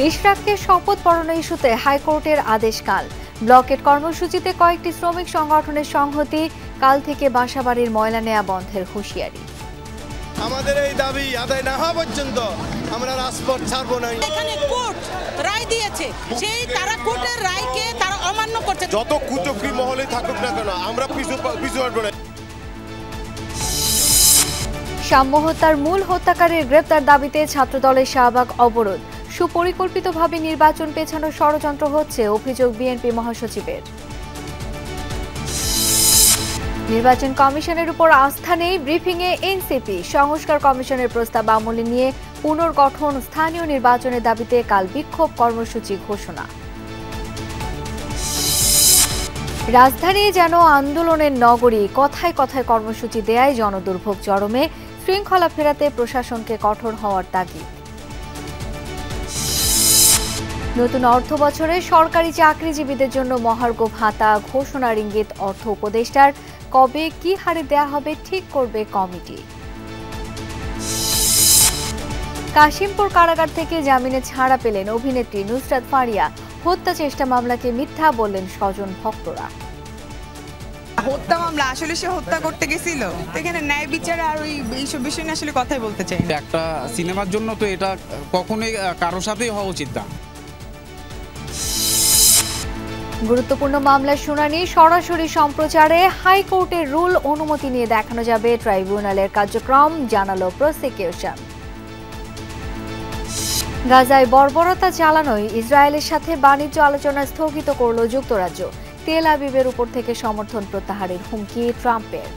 ইশরাককে শপথ পড়ানো ইস্যুতে হাইকোর্টের আদেশ কাল। ব্লকেট কর্মসূচিতে কয়েকটি শ্রমিক সংগঠনের সংহতি, কাল থেকে বাসাবাড়ির ময়লা নেয়া বন্ধের হুঁশিয়ারি। আমাদের এই দাবি আদায় না হওয়া পর্যন্ত আমরা রাজপথ ছাড়বো না। এখানে কোর্ট রায় দিয়েছে, সেই তারা কোর্টের রায়কে তারা অমান্য করছে। যত কুচক্রী মহলে থাকুক না কেন আমরা পিছু হটবো না। সাম্য হত্যার মূল হত্যাকারীর গ্রেপ্তার দাবিতে ছাত্রদলের শাহবাগ অবরোধ। সুপরিকল্পিতভাবে নির্বাচন পেছানোর ষড়যন্ত্র হচ্ছে, অভিযোগ বিএনপি মহাসচিবের। নির্বাচন কমিশনের উপর আস্থা নেই, ব্রিফিংয়ে এনসিপি। সংস্কার কমিশনের প্রস্তাব আমলে নিয়ে পুনর্গঠন, স্থানীয় নির্বাচনের দাবিতে কাল বিক্ষোভ কর্মসূচি ঘোষণা। রাজধানী যেন আন্দোলনের নগরী, কথায় কথায় কর্মসূচি দেয়ায় জনদুর্ভোগ চরমে। শৃঙ্খলা ফেরাতে প্রশাসনকে কঠোর হওয়ার তাগিদ। নতুন অর্থ বছরে সরকারি চাকরিজীবীদের জন্য মহার্ঘ ভাতা ঘোষণার ইঙ্গিত অর্থ উপদেষ্টার। কবে কি হারে দেয়া হবে ঠিক করবে কমিটি। কাশিমপুর কারাগার থেকে জামিনে ছাড়া পেলেন অভিনেত্রী নুসরাত ফারিয়া। হত্যা চেষ্টা মামলাকে মিথ্যা বললেন স্বজন ভক্তরা। হত্যা মামলা, আসলে সে হত্যা করতে গেছিল, এখানে ন্যায় বিচার আর এইসব বিষয় নিয়ে আসলে কথাই বলতে চাই। একটা সিনেমার জন্য তো এটা কখনোই কারোর সাথেই হওয়া উচিত না। গুরুত্বপূর্ণ মামলার শুনানি সরাসরি সম্প্রচারে, হাইকোর্টের রুল অনুমতি নিয়ে দেখানো যাবে ট্রাইব্যুনালের কার্যক্রম, জানালো প্রসিকিউশন। গাজায় বর্বরতা চালানোয় ইসরায়েলের সাথে বাণিজ্য আলোচনা স্থগিত করল যুক্তরাজ্য। তেল আবিবের উপর থেকে সমর্থন প্রত্যাহারের হুমকি ট্রাম্পের।